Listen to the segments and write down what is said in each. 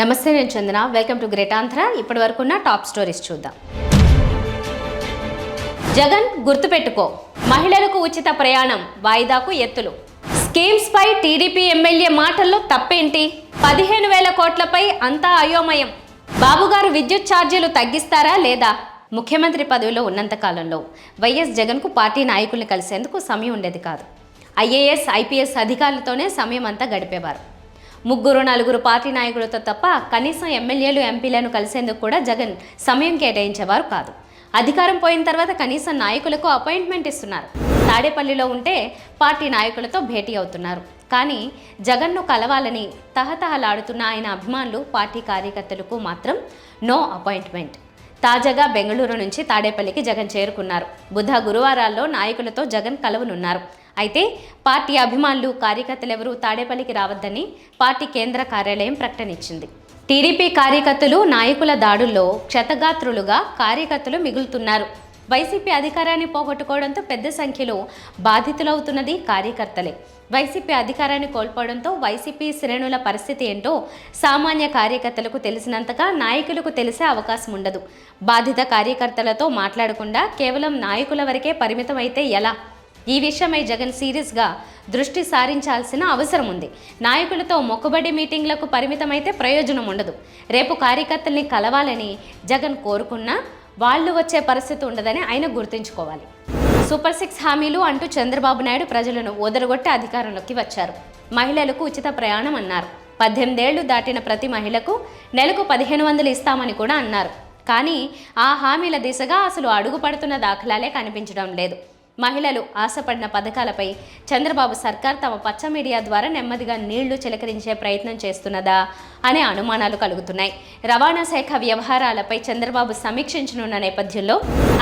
నమస్తే, నేను Chandana. Welcome to great Andhra. ఇప్పటి వరకున్న టాప్ స్టోరీస్ చూద్దాం. జగన్ గుర్తుపెట్టుకో, మహిళలకు ఉచిత ప్రయాణం వాయిదాకు ఎత్తులు. స్కీమ్స్ పై టీడీపీ ఎమ్మెల్యే మాటల్లో తప్పేంటి? 15,000 కోట్లపై అంతా అయోమయం. బాబుగారు విద్యుత్ ఛార్జీలు తగ్గిస్తారా లేదా? ముఖ్యమంత్రి పదవిలో ఉన్నంత కాలంలో వైఎస్ జగన్కు పార్టీ నాయకుల్ని కలిసేందుకు సమయం ఉండేది కాదు. ఐఏఎస్, ఐపీఎస్ అధికారులతోనే సమయం అంతా గడిపేవారు. 3-4 పార్టీ నాయకులతో తప్ప కనీసం ఎమ్మెల్యేలు, ఎంపీలను కలిసేందుకు కూడా జగన్ సమయం కేటాయించేవారు కాదు. అధికారం పోయిన తర్వాత కనీసం నాయకులకు అపాయింట్మెంట్ ఇస్తున్నారు. తాడేపల్లిలో ఉంటే పార్టీ నాయకులతో భేటీ అవుతున్నారు. కానీ జగన్ను కలవాలని తహతహలాడుతున్న ఆయన అభిమానులు, పార్టీ కార్యకర్తలకు మాత్రం నో అపాయింట్మెంట్. తాజాగా బెంగళూరు నుంచి తాడేపల్లికి జగన్ చేరుకున్నారు. బుధ, గురువారాల్లో నాయకులతో జగన్ కలవనున్నారు. అయితే పార్టీ అభిమానులు, కార్యకర్తలెవరూ తాడేపల్లికి రావద్దని పార్టీ కేంద్ర కార్యాలయం ప్రకటనిచ్చింది. టీడీపీ కార్యకర్తలు, నాయకుల దాడుల్లో క్షతగాత్రులుగా కార్యకర్తలు మిగులుతున్నారు. వైసీపీ అధికారాన్ని పోగొట్టుకోవడంతో పెద్ద సంఖ్యలో బాధితులవుతున్నది కార్యకర్తలే. వైసీపీ అధికారాన్ని కోల్పోవడంతో వైసీపీ శ్రేణుల పరిస్థితి ఏంటో సామాన్య కార్యకర్తలకు తెలిసినంతగా నాయకులకు తెలిసే అవకాశం ఉండదు. బాధిత కార్యకర్తలతో మాట్లాడకుండా కేవలం నాయకుల వరకే పరిమితం అయితే ఎలా? ఈ విషయమై జగన్ సీరియస్గా దృష్టి సారించాల్సిన అవసరం ఉంది. నాయకులతో మొక్కుబడి మీటింగ్లకు పరిమితమైతే ప్రయోజనం ఉండదు. రేపు కార్యకర్తల్ని కలవాలని జగన్ కోరుకున్నా వాళ్ళు వచ్చే పరిస్థితి ఉండదని ఆయన గుర్తుంచుకోవాలి. సూపర్ 6 హామీలు అంటూ చంద్రబాబు నాయుడు ప్రజలను ఓదరగొట్టి అధికారంలోకి వచ్చారు. మహిళలకు ఉచిత ప్రయాణం అన్నారు. 18 ఏళ్లు దాటిన ప్రతి మహిళకు నెలకు 1,500 ఇస్తామని కూడా అన్నారు. కానీ ఆ హామీల దిశగా అసలు అడుగు పడుతున్న దాఖలాలే కనిపించడం లేదు. మహిళలు ఆశపడిన పథకాలపై చంద్రబాబు సర్కార్ తమ పచ్చ మీడియా ద్వారా నెమ్మదిగా నీళ్లు చిలకరించే ప్రయత్నం చేస్తున్నదా అనే అనుమానాలు కలుగుతున్నాయి. రవాణా శాఖ వ్యవహారాలపై చంద్రబాబు సమీక్షించనున్న నేపథ్యంలో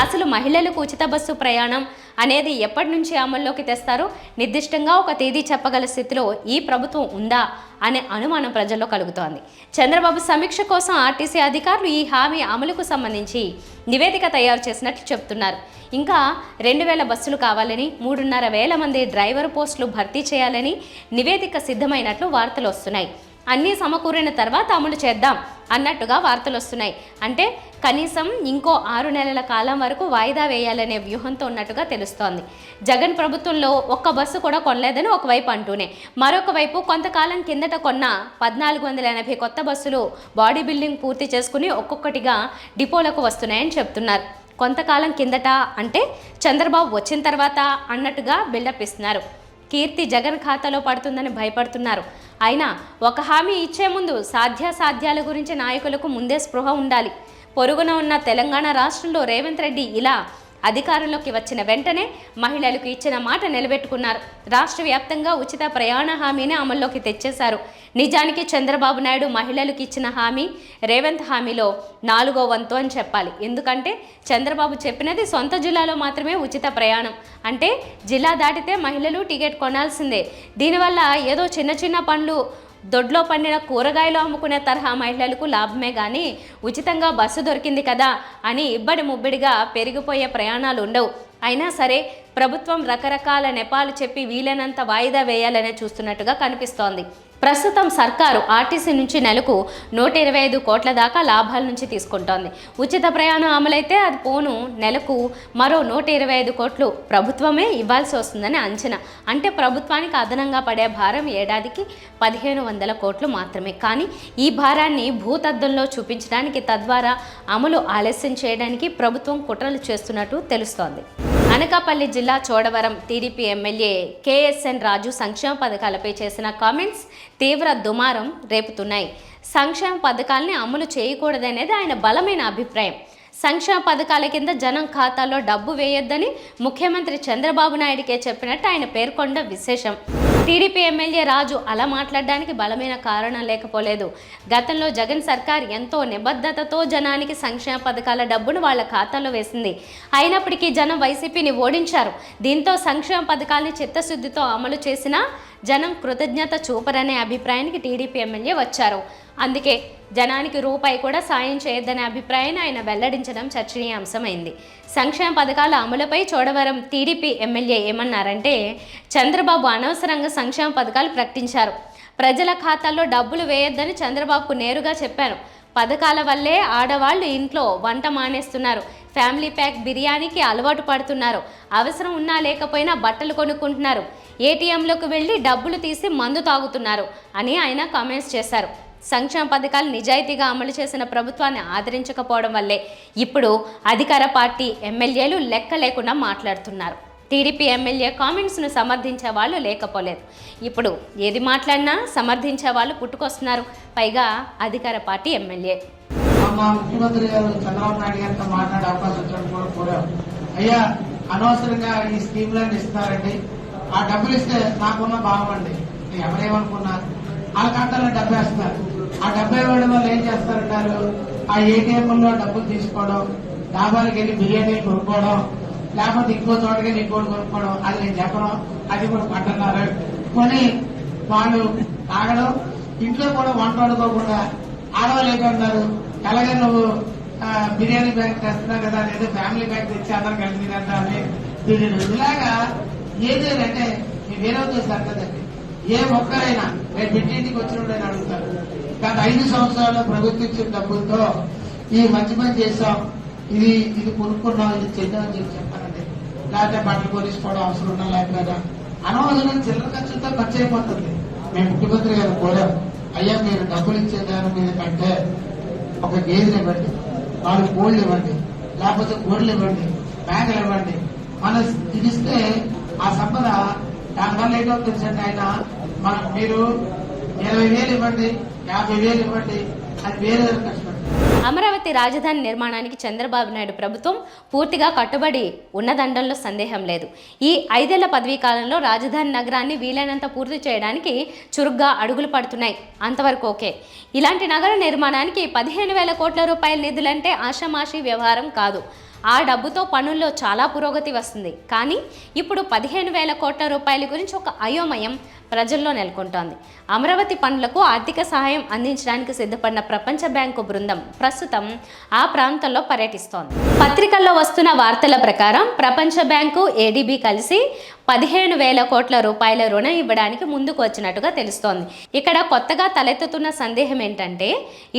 అసలు మహిళలకు ఉచిత బస్సు ప్రయాణం అనేది ఎప్పటి నుంచి అమల్లోకి తెస్తారో నిర్దిష్టంగా ఒక తేదీ చెప్పగల స్థితిలో ఈ ప్రభుత్వం ఉందా అనే అనుమానం ప్రజల్లో కలుగుతోంది. చంద్రబాబు సమీక్ష కోసం ఆర్టీసీ అధికారులు ఈ హామీ అమలుకు సంబంధించి నివేదిక తయారు చేసినట్లు చెప్తున్నారు. ఇంకా 2,000 బస్సులు కావాలని, 3,500 మంది డ్రైవర్ పోస్టులు భర్తీ చేయాలని నివేదిక సిద్ధమైనట్లు వార్తలు వస్తున్నాయి. అన్నీ సమకూరిన తర్వాత అమలు చేద్దాం అన్నట్టుగా వార్తలు వస్తున్నాయి. అంటే కనీసం ఇంకో 6 నెలల కాలం వరకు వాయిదా వేయాలనే వ్యూహంతో ఉన్నట్టుగా తెలుస్తోంది. జగన్ ప్రభుత్వంలో ఒక్క బస్సు కూడా కొనలేదని ఒకవైపు అంటూనే, మరొక వైపు కొంతకాలం కిందట కొన్న 1,480 కొత్త బస్సులు బాడీ బిల్డింగ్ పూర్తి చేసుకుని ఒక్కొక్కటిగా డిపోలకు వస్తున్నాయని చెప్తున్నారు. కొంతకాలం కిందట అంటే చంద్రబాబు వచ్చిన తర్వాత అన్నట్టుగా బిల్డప్ ఇస్తున్నారు. కీర్తి జగన్ ఖాతాలో పడుతుందని భయపడుతున్నారు. అయినా ఒక హామీ ఇచ్చే ముందు సాధ్యాసాధ్యాల గురించి నాయకులకు ముందే స్పృహ ఉండాలి. పొరుగున ఉన్న తెలంగాణ రాష్ట్రంలో రేవంత్ రెడ్డి ఇలా అధికారంలోకి వచ్చిన వెంటనే మహిళలకు ఇచ్చిన మాట నిలబెట్టుకున్నారు. రాష్ట్ర వ్యాప్తంగా ఉచిత ప్రయాణ హామీని అమల్లోకి తెచ్చేశారు. నిజానికి చంద్రబాబు నాయుడు మహిళలకు ఇచ్చిన హామీ రేవంత్ హామీలో 4వ వంతు అని చెప్పాలి. ఎందుకంటే చంద్రబాబు చెప్పినది సొంత జిల్లాలో మాత్రమే ఉచిత ప్రయాణం. అంటే జిల్లా దాటితే మహిళలు టికెట్ కొనాల్సిందే. దీనివల్ల ఏదో చిన్న చిన్న పనులు, దొడ్లో పండిన కూరగాయలు అమ్ముకునే తరహా మహిళలకు లాభమే కానీ ఉచితంగా బస్సు దొరికింది కదా అని ఇబ్బడి ముబ్బడిగా పెరిగిపోయే ప్రయాణాలు ఉండవు. అయినా సరే ప్రభుత్వం రకరకాల నెపాలు చెప్పి వీలైనంత వాయిదా వేయాలనే చూస్తున్నట్టుగా కనిపిస్తోంది. ప్రస్తుతం సర్కారు ఆర్టీసీ నుంచి నెలకు 125 కోట్ల దాకా లాభాల నుంచి తీసుకుంటోంది. ఉచిత ప్రయాణం అమలైతే అది పోను నెలకు మరో 125 కోట్లు ప్రభుత్వమే ఇవ్వాల్సి వస్తుందని అంచనా. అంటే ప్రభుత్వానికి అదనంగా పడే భారం ఏడాదికి 1,500 కోట్లు మాత్రమే. కానీ ఈ భారాన్ని భూతద్దంలో చూపించడానికి, తద్వారా అమలు ఆలస్యం చేయడానికి ప్రభుత్వం కుట్రలు చేస్తున్నట్టు తెలుస్తోంది. అనకాపల్లి జిల్లా చోడవరం టీడీపీ ఎమ్మెల్యే కేఎస్ఎన్ రాజు సంక్షేమ పథకాలపై చేసిన కామెంట్స్ తీవ్ర దుమారం రేపుతున్నాయి. సంక్షేమ పథకాల్ని అమలు చేయకూడదనేది ఆయన బలమైన అభిప్రాయం. సంక్షేమ పథకాల కింద జనం ఖాతాలో డబ్బు వేయొద్దని ముఖ్యమంత్రి చంద్రబాబు నాయుడికే చెప్పినట్టు ఆయన పేర్కొనడం విశేషం. టీడీపీ ఎమ్మెల్యే రాజు అలా మాట్లాడడానికి బలమైన కారణం లేకపోలేదు. గతంలో జగన్ సర్కార్ ఎంతో నిబద్ధతతో జనానికి సంక్షేమ పథకాల డబ్బును వాళ్ళ ఖాతాలో వేసింది. అయినప్పటికీ జనం వైసీపీని ఓడించారు. దీంతో సంక్షేమ పథకాల్ని చిత్తశుద్ధితో అమలు చేసినా జనం కృతజ్ఞత చూపరనే అభిప్రాయానికి టీడీపీ ఎమ్మెల్యే వచ్చారు. అందుకే జనానికి రూపాయి కూడా సాయం చేయొద్దనే అభిప్రాయాన్ని ఆయన వెల్లడించడం చర్చనీయాంశమైంది. సంక్షేమ పథకాల అమలుపై చోడవరం టీడీపీ ఎమ్మెల్యే ఏమన్నారంటే, చంద్రబాబు అనవసరంగా సంక్షేమ పథకాలు ప్రకటించారు. ప్రజల ఖాతాల్లో డబ్బులు వేయొద్దని చంద్రబాబుకు నేరుగా చెప్పాను. పథకాల వల్లే ఆడవాళ్ళు ఇంట్లో వంట మానేస్తున్నారు, ఫ్యామిలీ ప్యాక్ బిర్యానీకి అలవాటు పడుతున్నారు, అవసరం ఉన్నా లేకపోయినా బట్టలు కొనుక్కుంటున్నారు, ఏటీఎంలోకి వెళ్ళి డబ్బులు తీసి మందు తాగుతున్నారు అని ఆయన కామెంట్స్ చేశారు. సంక్షేమ పథకాలు నిజాయితీగా అమలు చేసిన ప్రభుత్వాన్ని ఆదరించకపోవడం వల్లే ఇప్పుడు అధికార పార్టీ ఎమ్మెల్యేలు లెక్క లేకుండా మాట్లాడుతున్నారు. టీడీపీ ఎమ్మెల్యే కామెంట్స్ను సమర్థించే వాళ్ళు లేకపోలేదు. ఇప్పుడు ఏది మాట్లాడినా సమర్థించే వాళ్ళు పుట్టుకొస్తున్నారు, పైగా అధికార పార్టీ ఎమ్మెల్యే. ముఖ్యమంత్రి గారు చంద్రబాబు నాయుడు గారితో మాట్లాడే అవకాశం వచ్చినప్పుడు కూడా అయ్యా అనవసరంగా ఈ స్కీమ్లన్నీ ఇస్తున్నారండి, ఆ డబ్బులు ఇస్తే నాకున్న బాగుండి ఎవరేమనుకున్నారు, వాళ్ళ ఖాతాలో డబ్బు వేస్తున్నారు. ఆ డబ్బు ఇవ్వడం వల్ల ఏం చేస్తారంటారు, ఆ ఏటీఎంలో డబ్బులు తీసుకోవడం, డాబాలకు వెళ్ళి బిర్యానీలు కొనుక్కోవడం, లేకపోతే ఇంకో చోటకి ఇంకోటి కొనుక్కోవడం. అది నేను చెప్పను, అది కూడా పట్టున్నారు. కొని వాళ్ళు తాగడం, ఇంట్లో కూడా వంట వండుకోకుండా ఆడవాళ్ళు ఏంటన్నారు, ఎలాగే నువ్వు బిర్యానీ బ్యాగ్ తెస్తున్నావు కదా, లేదా ఫ్యామిలీ బ్యాగ్ తెచ్చి అందరం కలిసి తింటామని తిరిగి ఇలాగా ఏదేనంటే వేరే ఉద్దేశాలు కదండి. ఏ ఒక్కరైనా రేపు ఇంటింటికి వచ్చినప్పుడు అడుగుతారు, గత 5 సంవత్సరాల్లో ప్రభుత్వం ఇచ్చిన డబ్బులతో ఈ మంచి పని చేసాం, ఇది కొనుక్కున్నాం, ఇది చేద్దామని చెప్పారండి. లేకపోతే బట్టలు కొనిసుకోవడం అవసరం ఉన్నా లేకపోయినా అనవసరం చిల్లర ఖర్చులతో ఖర్చు అయిపోతుంది. మేము ముఖ్యమంత్రి గారు కూడా అయ్యా మీరు డబ్బులు ఇచ్చేదాని మీద కంటే ఒక గేదెలు ఇవ్వండి, 4 కోళ్ళు ఇవ్వండి, లేకపోతే గోళ్ళు ఇవ్వండి, మేకలు ఇవ్వండి, మన ఇది ఇస్తే ఆ సంపద దానివల్ల ఏంటో తెలుసండి. ఆయన మీరు 20,000 ఇవ్వండి, 50,000 ఇవ్వండి, అది వేరే కష్టపడి. అమరావతి రాజధాని నిర్మాణానికి చంద్రబాబు నాయుడు ప్రభుత్వం పూర్తిగా కట్టుబడి ఉన్నదండంలో సందేహం లేదు. ఈ 5 ఏళ్ల పదవీ కాలంలో రాజధాని నగరాన్ని వీలైనంత పూర్తి చేయడానికి చురుగ్గా అడుగులు పడుతున్నాయి. అంతవరకు ఓకే. ఇలాంటి నగర నిర్మాణానికి 15,000 కోట్ల రూపాయల నిధులంటే ఆషామాషీ వ్యవహారం కాదు. ఆ డబ్బుతో పనుల్లో చాలా పురోగతి వస్తుంది. కానీ ఇప్పుడు 15,000 కోట్ల రూపాయల గురించి ఒక అయోమయం ప్రజల్లో నెలకొంటోంది. అమరావతి పనులకు ఆర్థిక సహాయం అందించడానికి సిద్ధపడిన ప్రపంచ బ్యాంకు బృందం ప్రస్తుతం ఆ ప్రాంతంలో పర్యటిస్తోంది. పత్రికల్లో వస్తున్న వార్తల ప్రకారం ప్రపంచ బ్యాంకు, ఏడీబీ కలిసి 15,000 కోట్ల రూపాయల రుణం ఇవ్వడానికి ముందుకు వచ్చినట్టుగా తెలుస్తోంది. ఇక్కడ కొత్తగా తలెత్తుతున్న సందేహం ఏంటంటే,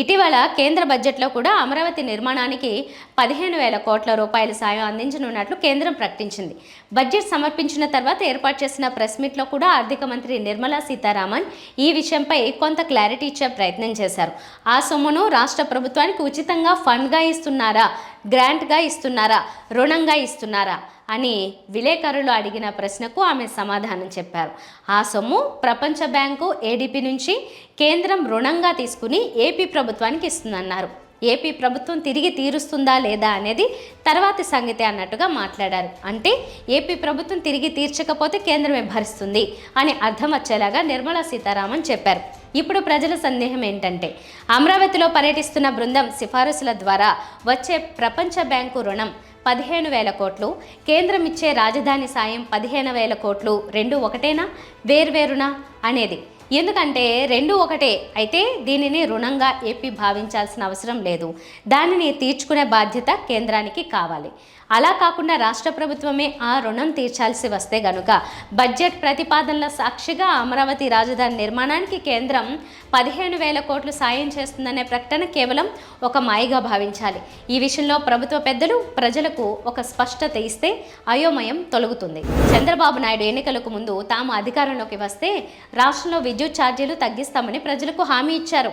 ఇటీవల కేంద్ర బడ్జెట్లో కూడా అమరావతి నిర్మాణానికి 15,000 కోట్ల రూపాయల సాయం అందించనున్నట్లు కేంద్రం ప్రకటించింది. బడ్జెట్ సమర్పించిన తర్వాత ఏర్పాటు చేసిన ప్రెస్ మీట్లో కూడా ఆర్థిక మంత్రి నిర్మలా సీతారామన్ ఈ విషయంపై కొంత క్లారిటీ ఇచ్చే ప్రయత్నం చేశారు. ఆ సొమ్మును రాష్ట్ర ప్రభుత్వానికి ఉచితంగా ఫండ్గా ఇస్తున్నారా, గ్రాంట్గా ఇస్తున్నారా, రుణంగా ఇస్తున్నారా అని విలేకరులు అడిగిన ప్రశ్నకు ఆమె సమాధానం చెప్పారు. ఆ సొమ్ము ప్రపంచ బ్యాంకు, ఏడీపీ నుంచి కేంద్రం రుణంగా తీసుకుని ఏపీ ప్రభుత్వానికి ఇస్తుందన్నారు. ఏపీ ప్రభుత్వం తిరిగి తీరుస్తుందా లేదా అనేది తర్వాతి సంగతి అన్నట్టుగా మాట్లాడారు. అంటే ఏపీ ప్రభుత్వం తిరిగి తీర్చకపోతే కేంద్రమే భరిస్తుంది అని అర్థం వచ్చేలాగా నిర్మలా సీతారామన్ చెప్పారు. ఇప్పుడు ప్రజల సందేహం ఏంటంటే, అమరావతిలో పర్యటిస్తున్న బృందం సిఫారసుల ద్వారా వచ్చే ప్రపంచ బ్యాంకు రుణం 15,000 కోట్లు, కేంద్రం ఇచ్చే రాజధాని సాయం 15,000 కోట్లు, రెండు ఒకటేనా, వేర్వేరునా అనేది. ఎందుకంటే రెండు ఒకటే అయితే దీనిని రుణంగా ఏపీ భావించాల్సిన అవసరం లేదు. దానిని తీర్చుకునే బాధ్యత కేంద్రానికి కావాలి. అలా కాకుండా రాష్ట్ర ప్రభుత్వమే ఆ రుణం తీర్చాల్సి వస్తే గనుక బడ్జెట్ ప్రతిపాదనల సాక్షిగా అమరావతి రాజధాని నిర్మాణానికి కేంద్రం 15,000 కోట్లు సాయం చేస్తుందనే ప్రకటన కేవలం ఒక మాయగా భావించాలి. ఈ విషయంలో ప్రభుత్వ పెద్దలు ప్రజలకు ఒక స్పష్టత ఇస్తే అయోమయం తొలగుతుంది. చంద్రబాబు నాయుడు ఎన్నికలకు ముందు తాము అధికారంలోకి వస్తే రాష్ట్రంలో విద్యుత్ ఛార్జీలు తగ్గిస్తామని ప్రజలకు హామీ ఇచ్చారు.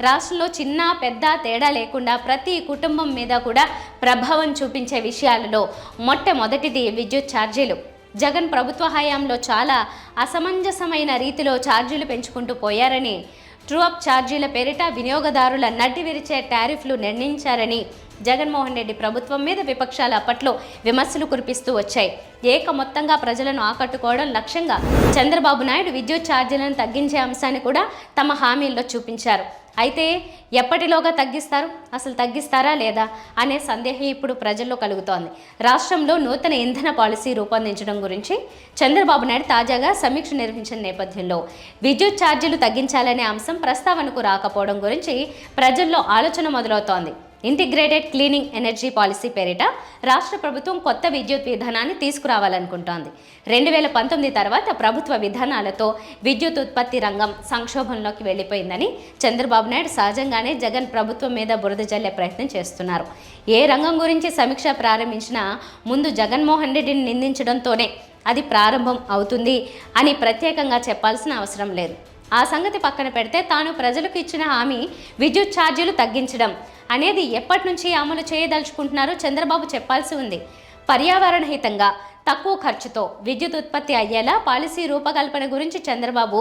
రాష్ట్రంలో చిన్న పెద్ద తేడా లేకుండా ప్రతి కుటుంబం మీద కూడా ప్రభావం చూపించే విషయాలలో మొట్టమొదటిది విద్యుత్ ఛార్జీలు. జగన్ ప్రభుత్వ హయాంలో చాలా అసమంజసమైన రీతిలో ఛార్జీలు పెంచుకుంటూ పోయారని, ట్రూఅప్ ఛార్జీల పేరిట వినియోగదారుల నడ్డి విరిచే టారిఫ్లు నిర్ణయించారని జగన్మోహన్ రెడ్డి ప్రభుత్వం మీద విపక్షాలు అప్పట్లో విమర్శలు కురిపిస్తూ వచ్చాయి. ఏకమొత్తంగా ప్రజలను ఆకట్టుకోవడం లక్ష్యంగా చంద్రబాబు నాయుడు విద్యుత్ ఛార్జీలను తగ్గించే అంశాన్ని కూడా తమ హామీల్లో చూపించారు. అయితే ఎప్పటిలోగా తగ్గిస్తారు, అసలు తగ్గిస్తారా లేదా అనే సందేహం ఇప్పుడు ప్రజల్లో కలుగుతోంది. రాష్ట్రంలో నూతన ఇంధన పాలసీ రూపొందించడం గురించి చంద్రబాబు నాయుడు తాజాగా సమీక్ష నిర్వహించిన నేపథ్యంలో విద్యుత్ ఛార్జీలు తగ్గించాలనే అంశం ప్రస్తావనకు రాకపోవడం గురించి ప్రజల్లో ఆలోచన మొదలవుతోంది. ఇంటిగ్రేటెడ్ క్లీనింగ్ ఎనర్జీ పాలసీ పేరిట రాష్ట్ర ప్రభుత్వం కొత్త విద్యుత్ విధానాన్ని తీసుకురావాలనుకుంటోంది. 2019 తర్వాత ప్రభుత్వ విధానాలతో విద్యుత్ ఉత్పత్తి రంగం సంక్షోభంలోకి వెళ్లిపోయిందని చంద్రబాబు నాయుడు సహజంగానే జగన్ ప్రభుత్వం మీద బురద జల్లే ప్రయత్నం చేస్తున్నారు. ఏ రంగం గురించి సమీక్ష ప్రారంభించినా ముందు జగన్మోహన్ రెడ్డిని నిందించడంతోనే అది ప్రారంభం అవుతుంది అని ప్రత్యేకంగా చెప్పాల్సిన అవసరం లేదు. ఆ సంగతి పక్కన పెడితే తాను ప్రజలకు ఇచ్చిన హామీ విద్యుత్ ఛార్జీలు తగ్గించడం అనేది ఎప్పటి నుంచి అమలు చేయదలుచుకుంటున్నారో చంద్రబాబు చెప్పాల్సి ఉంది. పర్యావరణ హితంగా తక్కువ ఖర్చుతో విద్యుత్ ఉత్పత్తి అయ్యేలా పాలసీ రూపకల్పన గురించి చంద్రబాబు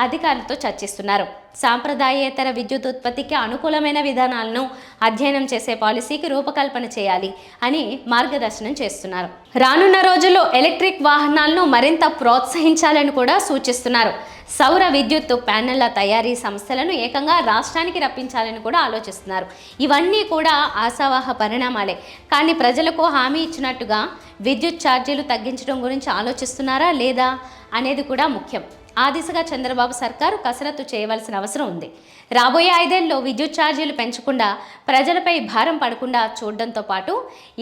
అధికారులతో చర్చిస్తున్నారు. సాంప్రదాయేతర విద్యుత్ ఉత్పత్తికి అనుకూలమైన విధానాలను అధ్యయనం చేసే పాలసీకి రూపకల్పన చేయాలి అని మార్గదర్శనం చేస్తున్నారు. రానున్న రోజుల్లో ఎలక్ట్రిక్ వాహనాలను మరింత ప్రోత్సహించాలని కూడా సూచిస్తున్నారు. సౌర విద్యుత్ ప్యానెళ్ల తయారీ సంస్థలను ఏకంగా రాష్ట్రానికి రప్పించాలని కూడా ఆలోచిస్తున్నారు. ఇవన్నీ కూడా ఆశావాహ పరిణామాలే. కానీ ప్రజలకు హామీ ఇచ్చినట్టుగా విద్యుత్ ఛార్జీలు తగ్గించడం గురించి ఆలోచిస్తున్నారా లేదా అనేది కూడా ముఖ్యం. ఆ దిశగా చంద్రబాబు సర్కారు కసరత్తు చేయవలసిన అవసరం ఉంది. రాబోయే 5 ఏళ్లలో విద్యుత్ ఛార్జీలు పెంచకుండా ప్రజలపై భారం పడకుండా చూడడంతో పాటు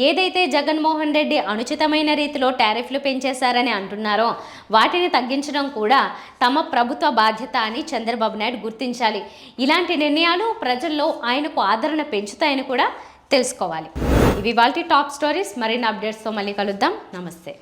ఏదైతే జగన్మోహన్ రెడ్డి అనుచితమైన రీతిలో టారిఫ్లు పెంచేశారని అంటున్నారో వాటిని తగ్గించడం కూడా తమ ప్రభుత్వ బాధ్యత అని చంద్రబాబు నాయుడు గుర్తించాలి. ఇలాంటి నిర్ణయాలు ప్రజల్లో ఆయనకు ఆదరణ పెంచుతాయని కూడా తెలుసుకోవాలి. ఇవి వాటి టాప్ స్టోరీస్. మరిన్ని అప్డేట్స్తో మళ్ళీ కలుద్దాం. నమస్తే.